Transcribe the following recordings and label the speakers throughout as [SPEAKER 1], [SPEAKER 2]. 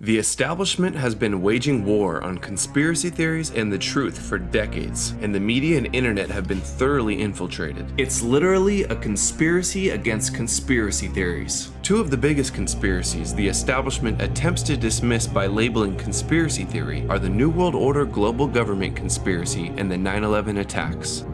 [SPEAKER 1] The establishment has been waging war on conspiracy theories and the truth for decades, and the media and internet have been thoroughly infiltrated. It's literally a conspiracy against conspiracy theories. Two of the biggest conspiracies the establishment attempts to dismiss by labeling conspiracy theory are the New World Order global government conspiracy and the 9/11 attacks.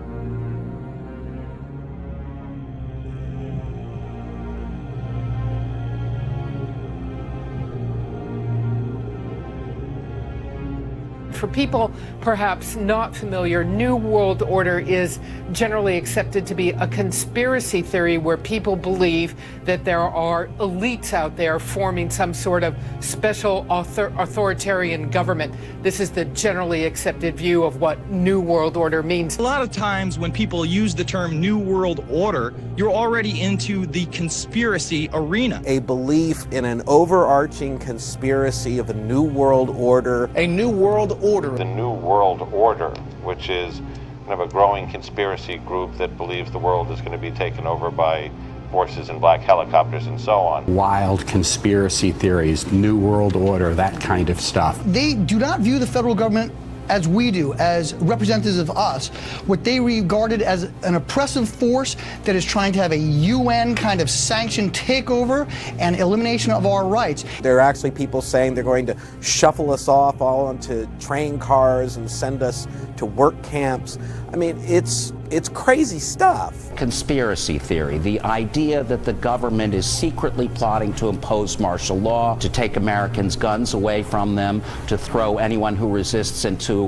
[SPEAKER 2] For people perhaps not familiar, New World Order is generally accepted to be a conspiracy theory where people believe that there are elites out there forming some sort of special authoritarian government. This is the generally accepted view of what New World Order means.
[SPEAKER 3] A lot of times when people use the term New World Order, you're already into the conspiracy arena.
[SPEAKER 4] A belief in an overarching conspiracy of a New World Order.
[SPEAKER 5] A New World Order.
[SPEAKER 6] The New World Order, which is kind of a growing conspiracy group that believes the world is going to be taken over by forces in black helicopters and so on.
[SPEAKER 7] Wild conspiracy theories, New World Order, that kind of stuff.
[SPEAKER 5] They do not view the federal government as we do, as representatives of us, what they regarded as an oppressive force that is trying to have a UN kind of sanctioned takeover and elimination of our rights.
[SPEAKER 4] There are actually people saying they're going to shuffle us off all onto train cars and send us to work camps. I mean, it's crazy stuff.
[SPEAKER 7] Conspiracy theory, the idea that the government is secretly plotting to impose martial law, to take Americans' guns away from them, to throw anyone who resists into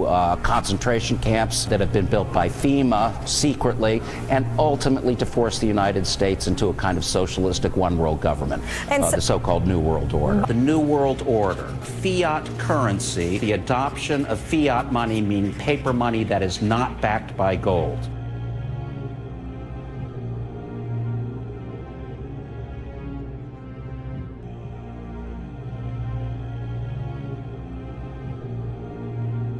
[SPEAKER 7] concentration camps that have been built by FEMA secretly, and ultimately to force the United States into a kind of socialistic one-world government, the so-called New World Order. The New World Order, fiat currency, the adoption of fiat money, meaning paper money that is not backed by gold.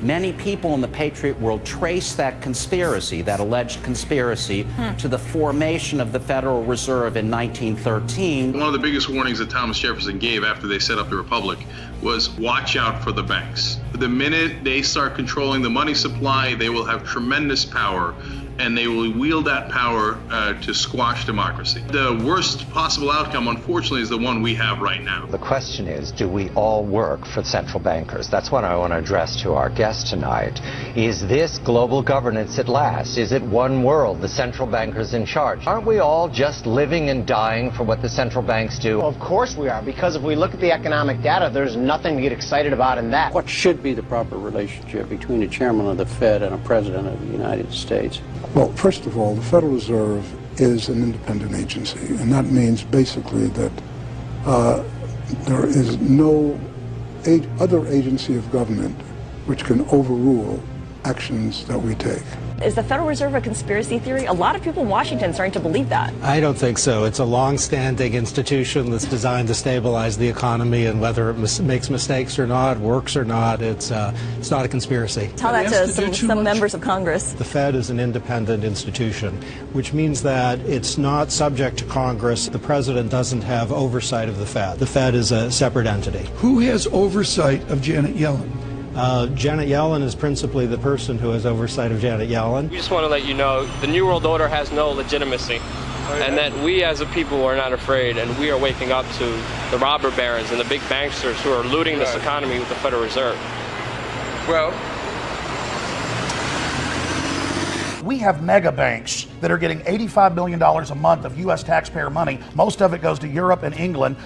[SPEAKER 7] Many people in the Patriot world trace that conspiracy, that alleged conspiracy, to the formation of the Federal Reserve in 1913.
[SPEAKER 8] One of the biggest warnings that Thomas Jefferson gave after they set up the Republic was watch out for the banks. The minute they start controlling the money supply, they will have tremendous power, and they will wield that power to squash democracy. The worst possible outcome, unfortunately, is the one we have right now.
[SPEAKER 9] The question is, do we all work for central bankers? That's what I want to address to our guest tonight. Is this global governance at last? Is it one world, the central bankers in charge? Aren't we all just living and dying for what the central banks do?
[SPEAKER 10] Well, of course we are, because if we look at the economic data, there's nothing to get excited about in that.
[SPEAKER 11] What should be the proper relationship between a chairman of the Fed and a president of the United States?
[SPEAKER 12] Well, first of all, the Federal Reserve is an independent agency, and that means basically that there is no other agency of government which can overrule actions that we take.
[SPEAKER 13] Is the Federal Reserve a conspiracy theory? A lot of people in Washington are starting to believe that.
[SPEAKER 14] I don't think so. It's a long-standing institution that's designed to stabilize the economy, and whether it makes mistakes or not, works or not, it's not a conspiracy.
[SPEAKER 13] Tell that to some members of Congress.
[SPEAKER 14] The Fed is an independent institution, which means that it's not subject to Congress. The president doesn't have oversight of the Fed. The Fed is a separate entity.
[SPEAKER 12] Who has oversight of Janet Yellen?
[SPEAKER 14] Janet Yellen is principally the person who has oversight of Janet Yellen.
[SPEAKER 15] We just want to let you know the New World Order has no legitimacy, and that we as a people are not afraid, and we are waking up to the robber barons and the big banksters who are looting this economy with the Federal Reserve.
[SPEAKER 16] Well,
[SPEAKER 17] we have mega banks that are getting $85 billion a month of U.S. taxpayer money. Most of it goes to Europe and England.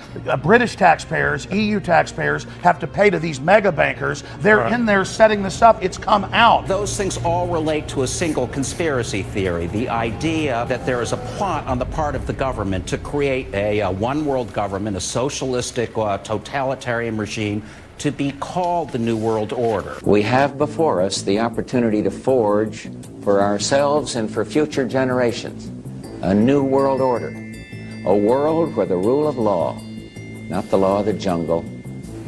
[SPEAKER 17] British taxpayers, EU taxpayers have to pay to these mega bankers. They're in there setting this up. It's come out.
[SPEAKER 7] Those things all relate to a single conspiracy theory, the idea that there is a plot on the part of the government to create a one world government, a socialistic totalitarian regime, to be called the New World Order.
[SPEAKER 18] We have before us the opportunity to forge for ourselves and for future generations a new world order, a world where the rule of law, not the law of the jungle,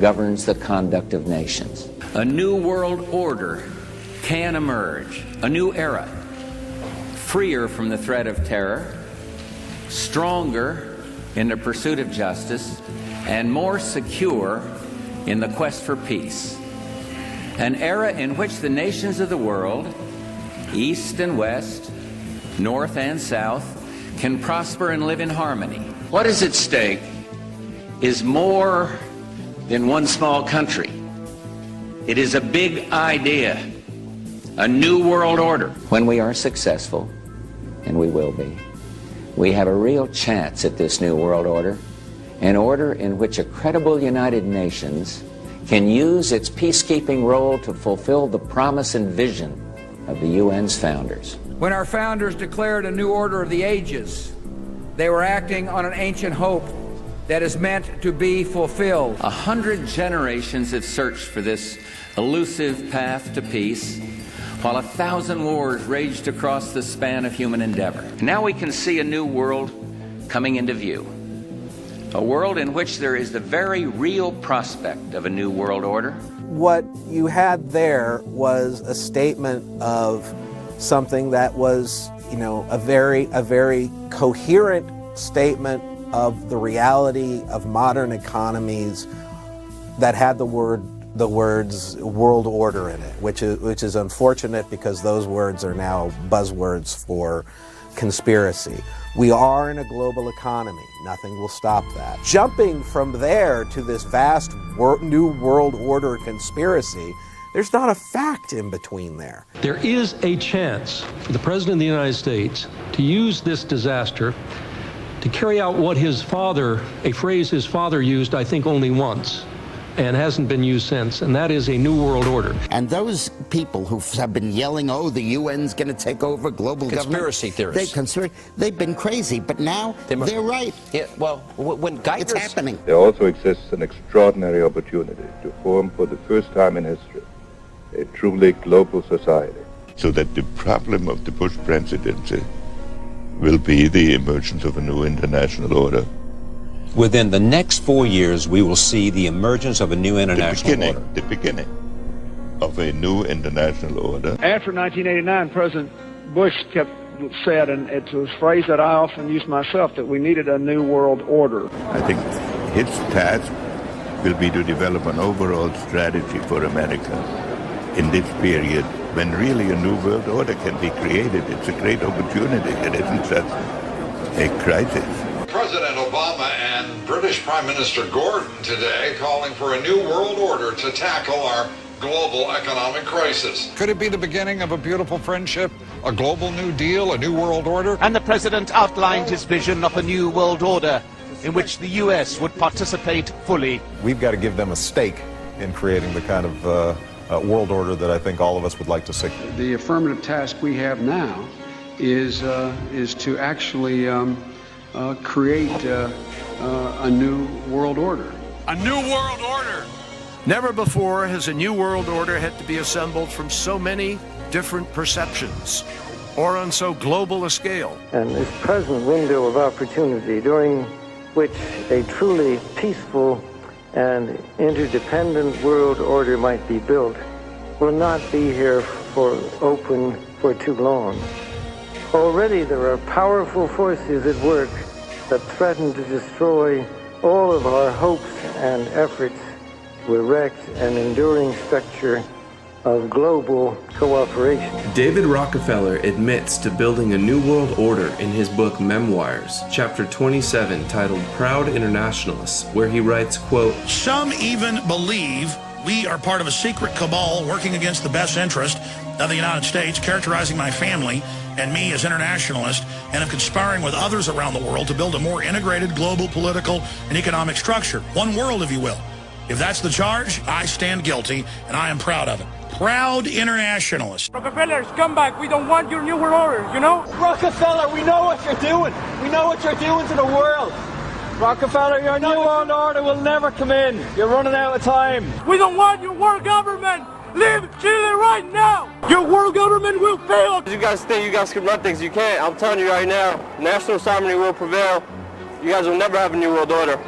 [SPEAKER 18] governs the conduct of nations.
[SPEAKER 19] A new world order can emerge, a new era, freer from the threat of terror, stronger in the pursuit of justice, and more secure in the quest for peace. An era in which the nations of the world, East and West, North and South, can prosper and live in harmony. What is at stake is more than one small country. It is a big idea, a new world order.
[SPEAKER 18] When we are successful, and we will be, we have a real chance at this new world order, an order in which a credible United Nations can use its peacekeeping role to fulfill the promise and vision of the UN's founders.
[SPEAKER 16] When our founders declared a new order of the ages, they were acting on an ancient hope that is meant to be fulfilled.
[SPEAKER 19] 100 generations have searched for this elusive path to peace, while 1,000 wars raged across the span of human endeavor. Now we can see a new world coming into view. A world in which there is the very real prospect of a new world order.
[SPEAKER 4] What you had there was a statement of something that was, a very coherent statement of the reality of modern economies that had the words world order in it, which is unfortunate because those words are now buzzwords for conspiracy. We are in a global economy. Nothing will stop that. Jumping from there to this vast new world order conspiracy, there's not a fact in between there.
[SPEAKER 20] There is a chance for the President of the United States to use this disaster to carry out what his father, a phrase his father used, I think, only once, and hasn't been used since, and that is a new world order.
[SPEAKER 21] And those people who have been yelling, oh, the UN's going to take over global
[SPEAKER 22] conspiracy
[SPEAKER 21] government.
[SPEAKER 22] Theorists.
[SPEAKER 21] They've been crazy, but now they're right.
[SPEAKER 22] Yeah, well, when Geithner's...
[SPEAKER 21] It's happening.
[SPEAKER 23] There also exists an extraordinary opportunity to form for the first time in history a truly global society.
[SPEAKER 24] So that the problem of the Bush presidency will be the emergence of a new international order.
[SPEAKER 22] Within the next 4 years, we will see the emergence of a new international order.
[SPEAKER 24] The beginning of a new international order.
[SPEAKER 25] After 1989, President Bush said, and it's a phrase that I often use myself, that we needed a new world order.
[SPEAKER 24] I think his task will be to develop an overall strategy for America in this period when really a new world order can be created. It's a great opportunity. It isn't just a crisis.
[SPEAKER 26] President Obama and British Prime Minister Gordon today calling for a new world order to tackle our global economic crisis.
[SPEAKER 27] Could it be the beginning of a beautiful friendship, a global new deal, a new world order?
[SPEAKER 28] And the president outlined his vision of a new world order in which the U.S. would participate fully.
[SPEAKER 29] We've got to give them a stake in creating the kind of world order that I think all of us would like to see.
[SPEAKER 30] The affirmative task we have now is to actually create a new world order.
[SPEAKER 31] A new world order! Never before has a new world order had to be assembled from so many different perceptions or on so global a scale.
[SPEAKER 32] And this present window of opportunity during which a truly peaceful and interdependent world order might be built will not be here open for too long. Already there are powerful forces at work that threaten to destroy all of our hopes and efforts to erect an enduring structure of global cooperation.
[SPEAKER 1] David Rockefeller admits to building a new world order in his book Memoirs, chapter 27, titled Proud Internationalists, where he writes, quote,
[SPEAKER 17] "Some even believe we are part of a secret cabal working against the best interest of the United States, characterizing my family and me as internationalists, and of conspiring with others around the world to build a more integrated global political and economic structure. One world, if you will. If that's the charge, I stand guilty, and I am proud of it. Proud internationalist."
[SPEAKER 33] Rockefeller, come back. We don't want your new world order, you know? Rockefeller, we know what you're doing. We know what you're doing to the world. Rockefeller, your new world order will never come in. You're running out of time. We don't want your world government. Leave Chile right now. Your world government will fail.
[SPEAKER 15] You guys think you guys can run things. You can't. I'm telling you right now, national sovereignty will prevail. You guys will never have a new world order.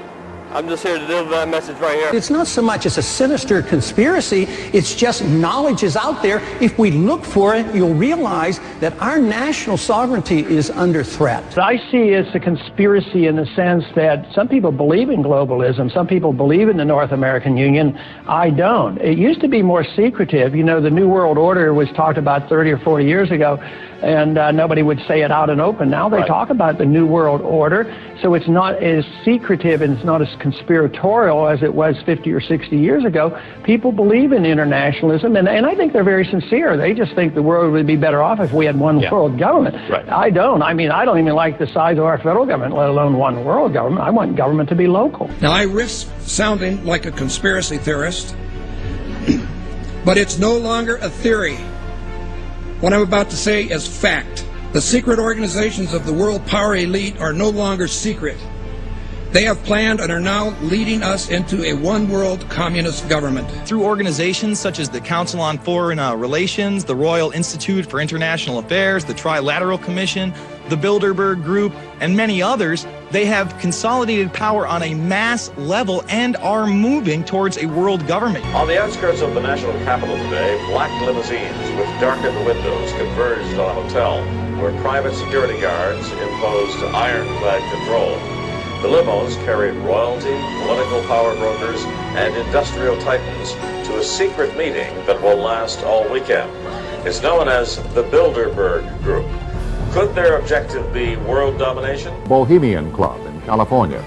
[SPEAKER 15] I'm just here to deliver that message right here.
[SPEAKER 2] It's not so much as a sinister conspiracy, it's just knowledge is out there. If we look for it, you'll realize that our national sovereignty is under threat.
[SPEAKER 3] I see it's a conspiracy in the sense that some people believe in globalism, some people believe in the North American Union. I don't. It used to be more secretive. You know, the New World Order was talked about 30 or 40 years ago, and nobody would say it out and open. Now they talk about the New World Order, so it's not as secretive and it's not as conspiratorial as it was 50 or 60 years ago. People believe in internationalism, and I think they're very sincere. They just think the world would be better off if we had one world government.
[SPEAKER 5] Right.
[SPEAKER 3] I don't. I mean, I don't even like the size of our federal government, let alone one world government. I want government to be local.
[SPEAKER 5] Now, I risk sounding like a conspiracy theorist, but it's no longer a theory. What I'm about to say is fact. The secret organizations of the world power elite are no longer secret. They have planned and are now leading us into a one-world communist government.
[SPEAKER 6] Through organizations such as the Council on Foreign Relations, the Royal Institute for International Affairs, the Trilateral Commission, the Bilderberg Group, and many others, they have consolidated power on a mass level and are moving towards a world government.
[SPEAKER 7] On the outskirts of the national capital today, black limousines with darkened windows converged on a hotel where private security guards imposed ironclad control. The limos carried royalty, political power brokers, and industrial titans to a secret meeting that will last all weekend. It's known as the Bilderberg Group. Could their objective be world domination?
[SPEAKER 8] Bohemian Club in California,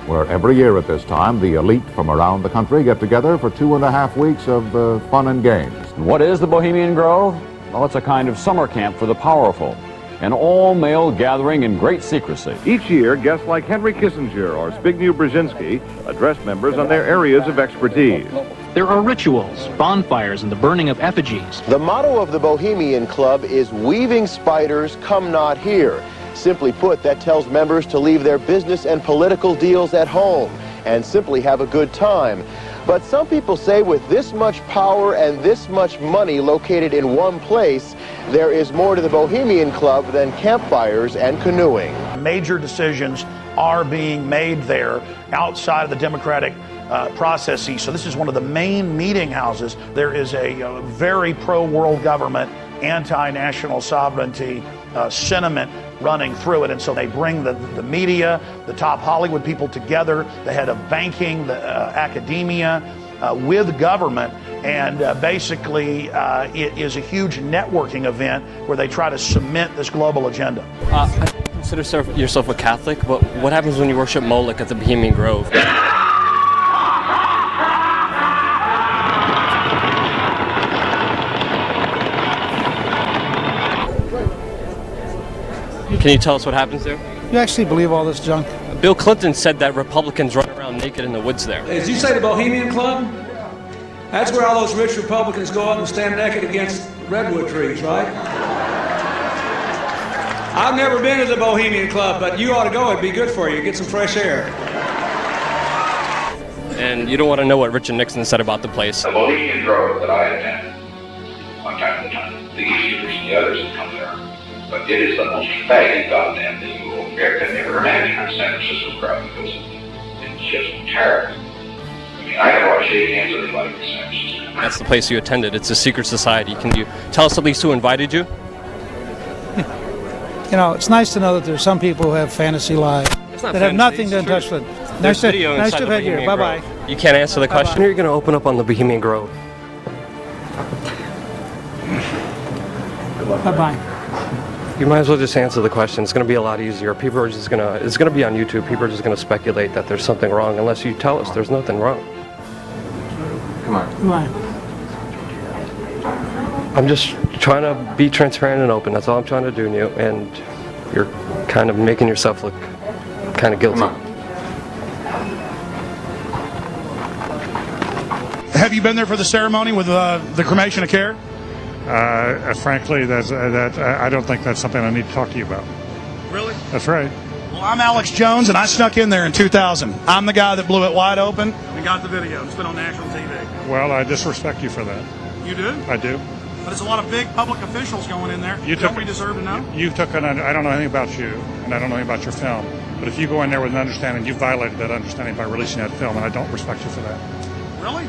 [SPEAKER 8] where every year at this time, the elite from around the country get together for 2.5 weeks of fun and games.
[SPEAKER 9] What is the Bohemian Grove? Well, it's a kind of summer camp for the powerful. An all-male gathering in great secrecy.
[SPEAKER 10] Each year, guests like Henry Kissinger or Zbigniew Brzezinski address members on their areas of expertise.
[SPEAKER 11] There are rituals, bonfires, and the burning of effigies.
[SPEAKER 12] The motto of the Bohemian Club is "Weaving spiders, come not here." Simply put, that tells members to leave their business and political deals at home and simply have a good time. But some people say with this much power and this much money located in one place, there is more to the Bohemian Club than campfires and canoeing.
[SPEAKER 17] Major decisions are being made there outside of the democratic processes. So this is one of the main meeting houses. There is a very pro-world government, anti-national sovereignty sentiment running through it. And so they bring the media, the top Hollywood people together, the head of banking, the academia, with government. And basically, it is a huge networking event where they try to cement this global agenda.
[SPEAKER 15] I consider yourself a Catholic, but what happens when you worship Moloch at the Bohemian Grove? Can you tell us what happens there?
[SPEAKER 13] You actually believe all this junk?
[SPEAKER 15] Bill Clinton said that Republicans run around naked in the woods there.
[SPEAKER 5] As you say, the Bohemian Club? That's where all those rich Republicans go out and stand naked against redwood trees, right? I've never been to the Bohemian Club, but you ought to go. It'd be good for you. Get some fresh air.
[SPEAKER 15] And you don't want to know what Richard Nixon said about the place.
[SPEAKER 14] The Bohemian Grove that I attend, one time at a time, the Easters and the others that come there, but it is the most faggot goddamn thing you will ever imagine on San Francisco crowd because it's just terrible. I mean, I never want to shake hands with anybody in San Francisco.
[SPEAKER 15] That's the place you attended. It's a secret society. Can you tell us at least who invited you?
[SPEAKER 13] You know, it's nice to know that there's some people who have fantasy lives that have nothing to touch with. Nice to have had you. Bye-bye.
[SPEAKER 15] You can't answer the question. You're going to open up on the Bohemian Grove.
[SPEAKER 13] Bye-bye.
[SPEAKER 15] You might as well just answer the question. It's going to be a lot easier. People are just going to, it's going to be on YouTube. People are just going to speculate that there's something wrong unless you tell us there's nothing wrong. Come on.
[SPEAKER 13] Come on.
[SPEAKER 15] I'm just trying to be transparent and open. That's all I'm trying to do, Neil. And you're kind of making yourself look kind of guilty.
[SPEAKER 17] Have you been there for the ceremony with the cremation of care?
[SPEAKER 31] Frankly, I don't think that's something I need to talk to you about.
[SPEAKER 17] Really?
[SPEAKER 31] That's right.
[SPEAKER 17] Well, I'm Alex Jones, and I snuck in there in 2000. I'm the guy that blew it wide open and got the video. It's been on national TV.
[SPEAKER 31] Well, I disrespect you for that.
[SPEAKER 17] You do?
[SPEAKER 31] I do.
[SPEAKER 17] But it's a lot of big public officials going in there. Don't we deserve to know?
[SPEAKER 31] You took I don't know anything about you, and I don't know anything about your film.
[SPEAKER 4] But if you go in there with an understanding, you violated that understanding by releasing that film, and I don't respect you for that.
[SPEAKER 17] Really?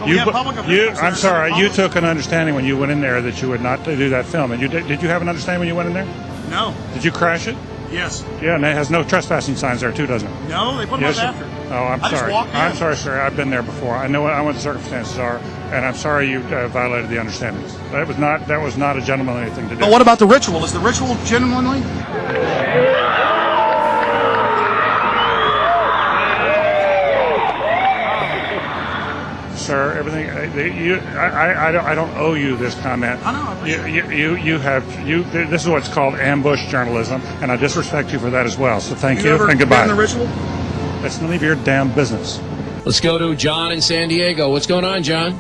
[SPEAKER 4] I'm sorry. You took an understanding when you went in there that you would not do that film, and did you have an understanding when you went in there?
[SPEAKER 17] No.
[SPEAKER 4] Did you crash it?
[SPEAKER 17] Yes.
[SPEAKER 4] Yeah, and it has no trespassing signs there too, doesn't it?
[SPEAKER 17] No, they put them up after.
[SPEAKER 4] Oh, I'm sorry. I'm sorry, sir. I've been there before. I know what the circumstances are, and I'm sorry you violated the understandings. That was not a gentlemanly thing to do.
[SPEAKER 17] But what about the ritual? Is the ritual gentlemanly?
[SPEAKER 4] Sir, everything I don't owe you this comment.
[SPEAKER 17] I know.
[SPEAKER 4] This is what's called ambush journalism, and I disrespect you for that as well. So thank you and goodbye.
[SPEAKER 17] The ritual?
[SPEAKER 4] That's none of your damn business.
[SPEAKER 16] Let's go to John in San Diego. What's going on, John?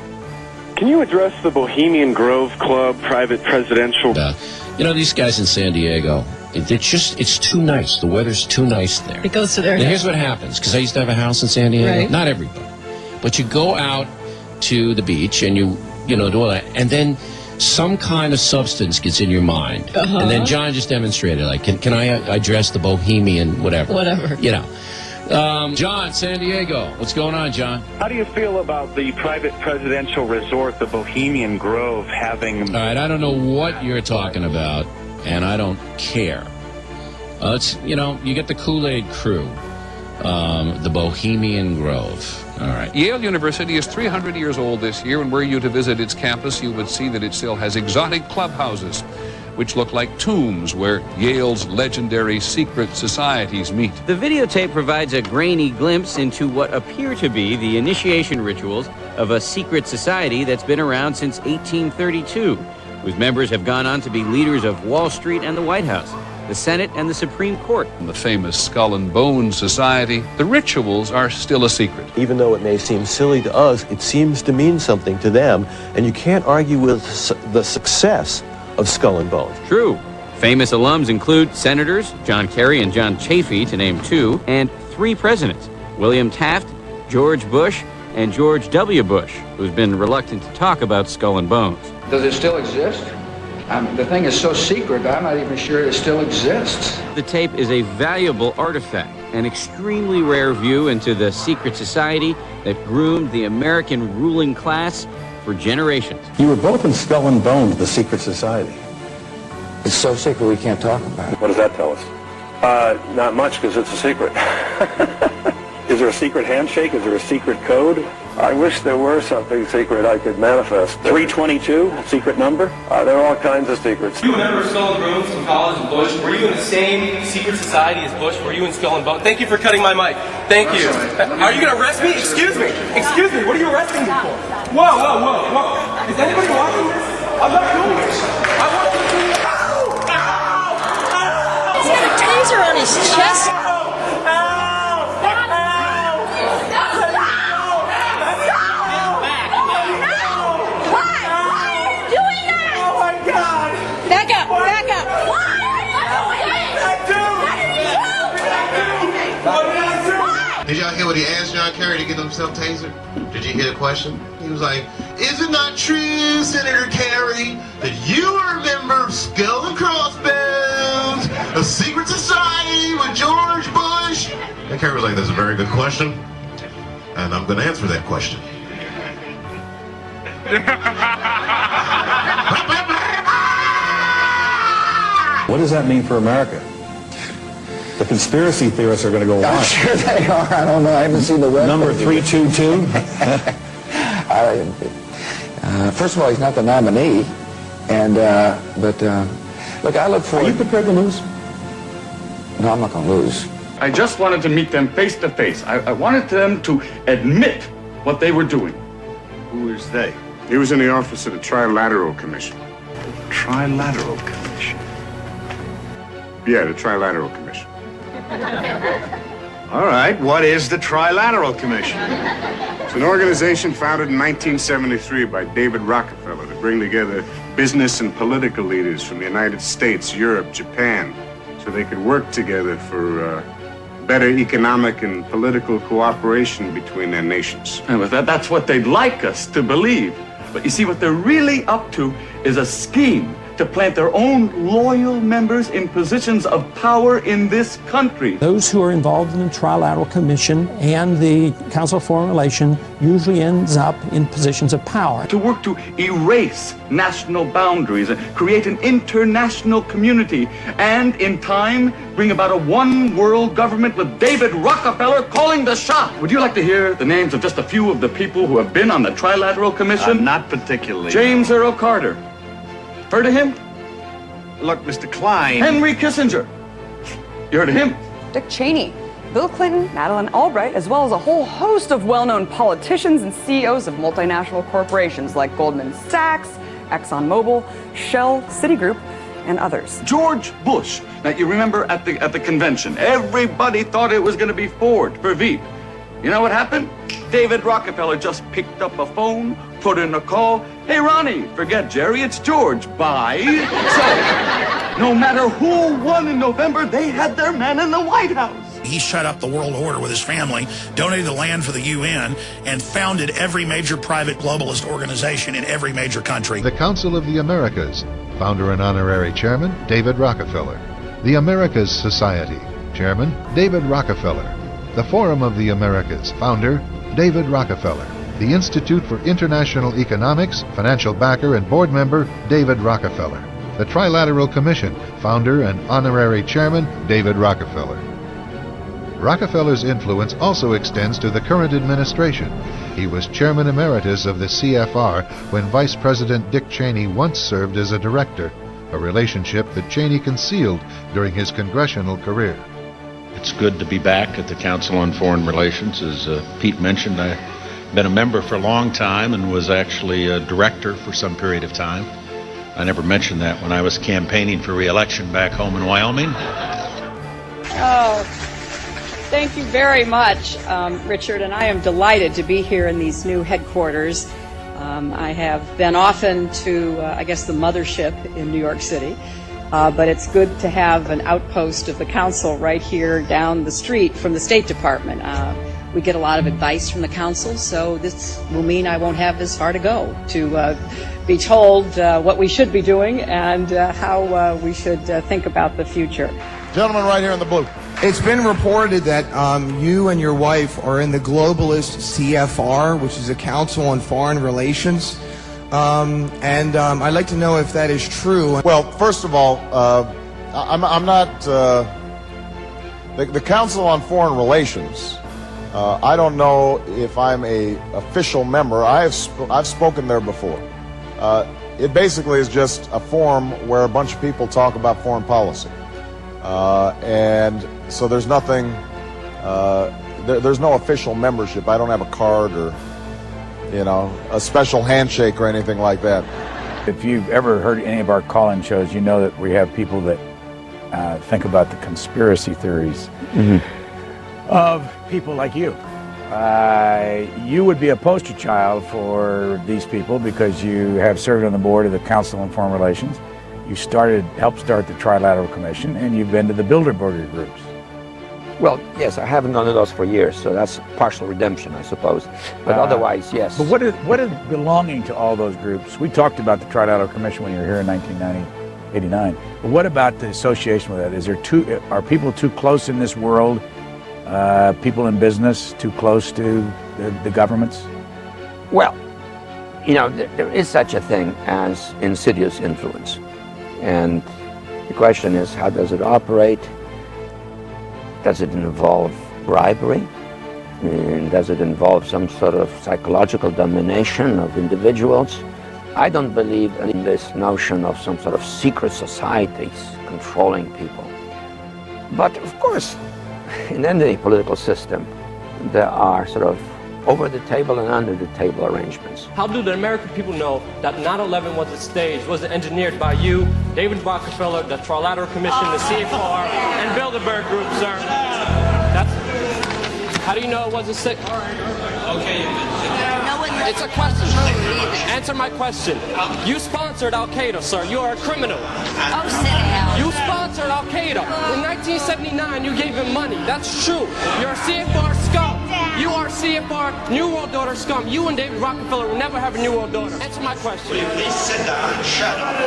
[SPEAKER 18] Can you address the Bohemian Grove Club private presidential?
[SPEAKER 16] These guys in San Diego, it's too nice. The weather's too nice there.
[SPEAKER 19] It goes to their
[SPEAKER 16] head. Here's what happens, because I used to have a house in San Diego.
[SPEAKER 19] Right.
[SPEAKER 16] Not everybody. But you go out to the beach and you do all that, and then some kind of substance gets in your mind.
[SPEAKER 19] Uh-huh.
[SPEAKER 16] And then John just demonstrated, like, can I address the Bohemian whatever?
[SPEAKER 19] Whatever.
[SPEAKER 16] John, San Diego. What's going on, John?
[SPEAKER 18] How do you feel about the private presidential resort, the Bohemian Grove, having...
[SPEAKER 16] All right, I don't know what you're talking about, and I don't care. You get the Kool-Aid crew, the Bohemian Grove. All right.
[SPEAKER 20] Yale University is 300 years old this year, and were you to visit its campus, you would see that it still has exotic clubhouses, which look like tombs where Yale's legendary secret societies meet.
[SPEAKER 21] The videotape provides a grainy glimpse into what appear to be the initiation rituals of a secret society that's been around since 1832, whose members have gone on to be leaders of Wall Street and the White House, the Senate and the Supreme Court.
[SPEAKER 20] In the famous Skull and Bones Society, the rituals are still a secret.
[SPEAKER 22] Even though it may seem silly to us, it seems to mean something to them, and you can't argue with the success of Skull and Bones.
[SPEAKER 21] True. Famous alums include Senators John Kerry and John Chafee, to name two, and 3 presidents, William Taft, George Bush, and George W. Bush, who's been reluctant to talk about Skull and Bones.
[SPEAKER 23] Does it still exist? The thing is so secret, I'm not even sure it still exists.
[SPEAKER 21] The tape is a valuable artifact, an extremely rare view into the secret society that groomed the American ruling class for generations.
[SPEAKER 24] You were both in Skull and Bones, the secret society.
[SPEAKER 23] It's so secret we can't talk about it.
[SPEAKER 18] What does that tell us? Not much, because it's a secret. Is there a secret handshake? Is there a secret code? I wish there were something secret I could manifest. 322, secret number? There are all kinds of secrets.
[SPEAKER 25] You remember Skull and Bones from college and Bush? Were you in the same secret society as Bush? Were you in Skull and Bones? Thank you for cutting my mic. Thank you. Are you going to arrest me? Excuse me. Excuse me. What are you arresting me for? Whoa, whoa, whoa, whoa. Is anybody watching this? I'm not doing this. I want you to...
[SPEAKER 19] He's got a taser on his chest.
[SPEAKER 26] Did y'all hear what he asked John Kerry to get himself tasered? Did you hear the question? He was like, is it not true, Senator Kerry, that you are a member of Skull and Crossbones, a secret society with George Bush? And Kerry was like, that's a very good question, and I'm going to answer that question.
[SPEAKER 24] What does that mean for America? The conspiracy theorists are going to go on.
[SPEAKER 23] I'm sure they are. I don't know. I haven't seen the web.
[SPEAKER 24] Number 322.
[SPEAKER 23] First of all, he's not the nominee, and look, I look forward.
[SPEAKER 24] Are you prepared to lose?
[SPEAKER 23] No, I'm not going to lose.
[SPEAKER 4] I just wanted to meet them face to face. I wanted them to admit what they were doing.
[SPEAKER 10] Who is they? He was in the office of the Trilateral Commission.
[SPEAKER 4] Trilateral Commission.
[SPEAKER 10] Yeah, the Trilateral Commission.
[SPEAKER 31] All right, what is the Trilateral Commission?
[SPEAKER 10] It's an organization founded in 1973 by David Rockefeller to bring together business and political leaders from the United States, Europe, Japan, so they could work together for better economic and political cooperation between their nations.
[SPEAKER 4] And that's what they'd like us to believe. But you see, what they're really up to is a scheme
[SPEAKER 1] to plant their own loyal members in positions of power in this country.
[SPEAKER 2] Those who are involved in the Trilateral Commission and the Council of Foreign Relations usually ends up in positions of power.
[SPEAKER 1] To work to erase national boundaries, create an international community, and in time bring about a one world government with David Rockefeller calling the shot. Would you like to hear the names of just a few of the people who have been on the Trilateral Commission?
[SPEAKER 10] Not particularly.
[SPEAKER 1] James Earl Carter. Heard of him?
[SPEAKER 10] Look, Mr. Klein.
[SPEAKER 1] Henry Kissinger. You heard of him?
[SPEAKER 3] Dick Cheney, Bill Clinton, Madeleine Albright, as well as a whole host of well-known politicians and CEOs of multinational corporations like Goldman Sachs, ExxonMobil, Shell, Citigroup, and others.
[SPEAKER 1] George Bush. Now, you remember at the convention, everybody thought it was going to be Ford for Veep. You know what happened? David Rockefeller just picked up a phone, put in a call. Hey, Ronnie, forget Jerry, it's George. Bye. So, no matter who won in November, they had their man in the White House.
[SPEAKER 6] He set up the world order with his family, donated the land for the UN, and founded every major private globalist organization in every major country.
[SPEAKER 7] The Council of the Americas, founder and honorary chairman, David Rockefeller. The Americas Society, chairman, David Rockefeller. The Forum of the Americas, founder, David Rockefeller. The Institute for International Economics, financial backer and board member, David Rockefeller. The Trilateral Commission, founder and honorary chairman, David Rockefeller. Rockefeller's influence also extends to the current administration. He was chairman emeritus of the CFR when Vice President Dick Cheney once served as a director, a relationship that Cheney concealed during his congressional career.
[SPEAKER 16] It's good to be back at the Council on Foreign Relations. As Pete mentioned, I've been a member for a long time and was actually a director for some period of time. I never mentioned that when I was campaigning for re-election back home in Wyoming.
[SPEAKER 3] Oh, thank you very much, Richard, and I am delighted to be here in these new headquarters. I have been often to, I guess, the mothership in New York City. But it's good to have an outpost of the council right here down the street from the State Department. We get a lot of advice from the council, so this will mean I won't have as far to go to be told what we should be doing and how we should think about the future.
[SPEAKER 8] Gentleman right here in the blue. It's been reported that you and your wife are in the globalist CFR, which is the Council on Foreign Relations. I'd like to know if that is true.
[SPEAKER 9] Well, first of all, I'm not the Council on Foreign Relations. I don't know if I'm a official member. I've spoken there before. It basically is just a forum where a bunch of people talk about foreign policy, and so there's nothing. There's no official membership. I don't have a card or, you know, a special handshake or anything like that.
[SPEAKER 27] If you've ever heard any of our call-in shows, you know that we have people that think about the conspiracy theories of people like you. You would be a poster child for these people because you have served on the board of the Council on Foreign Relations. You helped start the Trilateral Commission, and you've been to the Bilderberger groups.
[SPEAKER 28] Well, yes, I haven't gone to those for years, so that's partial redemption, I suppose. But otherwise, yes.
[SPEAKER 27] But what is belonging to all those groups? We talked about the Trilateral Commission when you were here in 1989. But what about the association with that? Are people too close in this world? People in business too close to the governments?
[SPEAKER 28] Well, you know, there is such a thing as insidious influence. And the question is, how does it operate? Does it involve bribery? And does it involve some sort of psychological domination of individuals? I don't believe in this notion of some sort of secret societies controlling people. But of course, in any political system, there are sort of over-the-table and under-the-table arrangements.
[SPEAKER 15] How do the American people know that 9/11 was a stage, was engineered by you, David Rockefeller, the Trilateral Commission, the CFR, and Bilderberg Group, sir? How do you know it was a sick? Okay. It's a question. Answer my question. You sponsored Al-Qaeda, sir. You are a criminal.
[SPEAKER 19] Oh, sit down.
[SPEAKER 15] You sponsored Al-Qaeda. In 1979, you gave him money. That's true. You're a CFR scum. You are CFR New World Order scum. You and David Rockefeller will never have a New World Order. Answer my question.
[SPEAKER 26] Will you please sit down and shut up?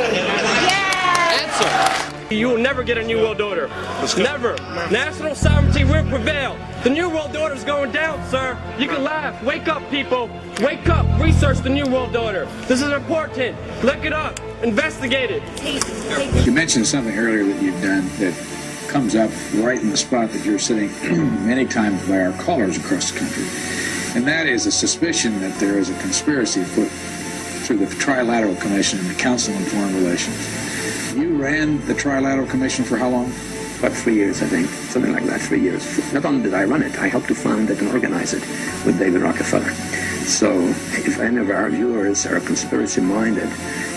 [SPEAKER 15] Answer. You will never get a New World Order. Never. National sovereignty will prevail. The New World Order is going down, sir. You can laugh. Wake up, people. Wake up. Research the New World Order. This is important. Look it up. Investigate it.
[SPEAKER 27] You mentioned something earlier that you've done that comes up right in the spot that you're sitting many times by our callers across the country. And that is a suspicion that there is a conspiracy afoot through the Trilateral Commission and the Council on Foreign Relations. You ran the Trilateral Commission for how long?
[SPEAKER 28] About 3 years, I think. Something like that, 3 years. Not only did I run it, I helped to found it and organize it with David Rockefeller. So if any of our viewers are conspiracy-minded,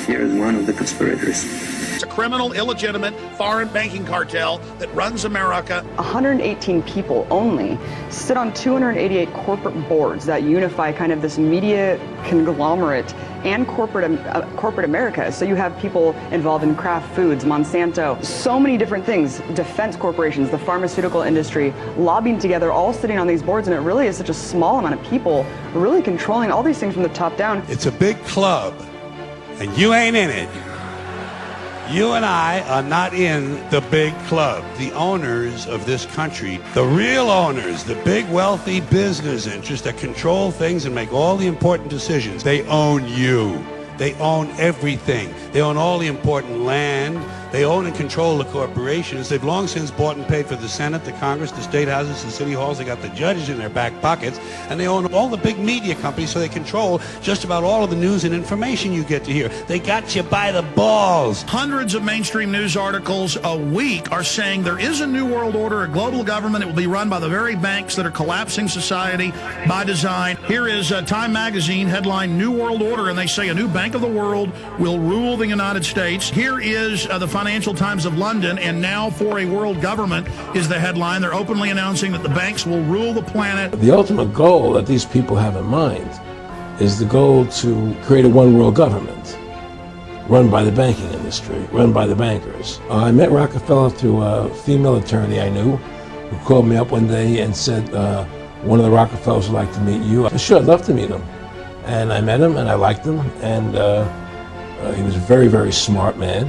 [SPEAKER 28] here is one of the conspirators.
[SPEAKER 6] It's a criminal, illegitimate, foreign banking cartel that runs America.
[SPEAKER 5] 118 people only sit on 288 corporate boards that unify kind of this media conglomerate and corporate America. So you have people involved in Kraft Foods, Monsanto, so many different things, defense corporations, the pharmaceutical industry, lobbying together, all sitting on these boards, and it really is such a small amount of people really controlling all these things from the top down.
[SPEAKER 11] It's a big club, and you ain't in it. You and I are not in the big club. The owners of this country, the real owners, the big wealthy business interests that control things and make all the important decisions, they own you. They own everything. They own all the important land. They own and control the corporations. They've long since bought and paid for the Senate, the Congress, the state houses, the city halls. They got the judges in their back pockets. And they own all the big media companies, so they control just about all of the news and information you get to hear. They got you by the balls.
[SPEAKER 6] Hundreds of mainstream news articles a week are saying there is a new world order, a global government. It will be run by the very banks that are collapsing society by design. Here is Time Magazine headline, New World Order, and they say a new bank of the world will rule the United States. Here is the Financial Times of London, and now for a world government is the headline. They're openly announcing that the banks will rule the planet.
[SPEAKER 2] The ultimate goal that these people have in mind is the goal to create a one world government run by the banking industry, run by the bankers. I met Rockefeller through a female attorney I knew who called me up one day and said, one of the Rockefellers would like to meet you. I said, sure, I'd love to meet him. And I met him and I liked him, and he was a very, very smart man.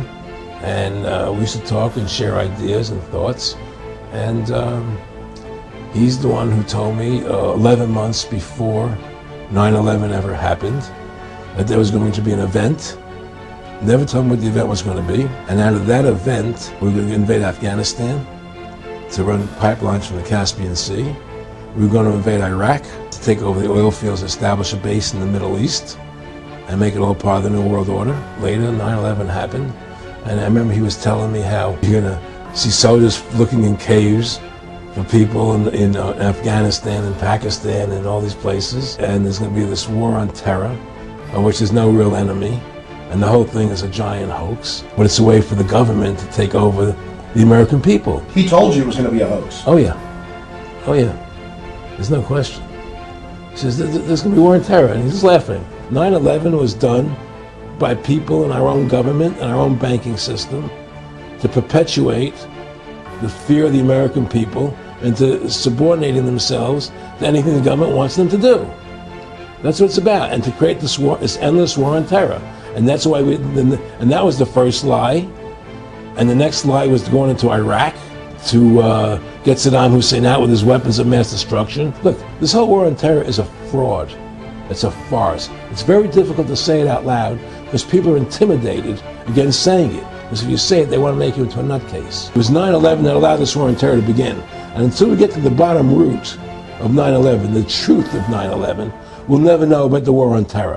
[SPEAKER 2] And we used to talk and share ideas and thoughts. And he's the one who told me 11 months before 9/11 ever happened that there was going to be an event. Never told me what the event was going to be. And out of that event, we were going to invade Afghanistan to run pipelines from the Caspian Sea. We were going to invade Iraq to take over the oil fields, establish a base in the Middle East, and make it all part of the New World Order. Later, 9/11 happened. And I remember he was telling me how you're going to see soldiers looking in caves for people in Afghanistan and Pakistan and all these places. And there's going to be this war on terror, of which there's no real enemy. And the whole thing is a giant hoax. But it's a way for the government to take over the American people.
[SPEAKER 12] He told you it was going to be a hoax.
[SPEAKER 2] Oh, yeah. Oh, yeah. There's no question. He says, there's going to be war on terror. And he's just laughing. 9/11 was done by people in our own government and our own banking system to perpetuate the fear of the American people and to subordinating themselves to anything the government wants them to do. That's what it's about, and to create this war, this endless war on terror. And that's why and that was the first lie. And the next lie was going into Iraq to get Saddam Hussein out with his weapons of mass destruction. Look, this whole war on terror is a fraud. It's a farce. It's very difficult to say it out loud because people are intimidated against saying it. Because if you say it, they want to make you into a nutcase. It was 9/11 that allowed this war on terror to begin. And until we get to the bottom root of 9/11, the truth of 9/11, we'll never know about the war on terror.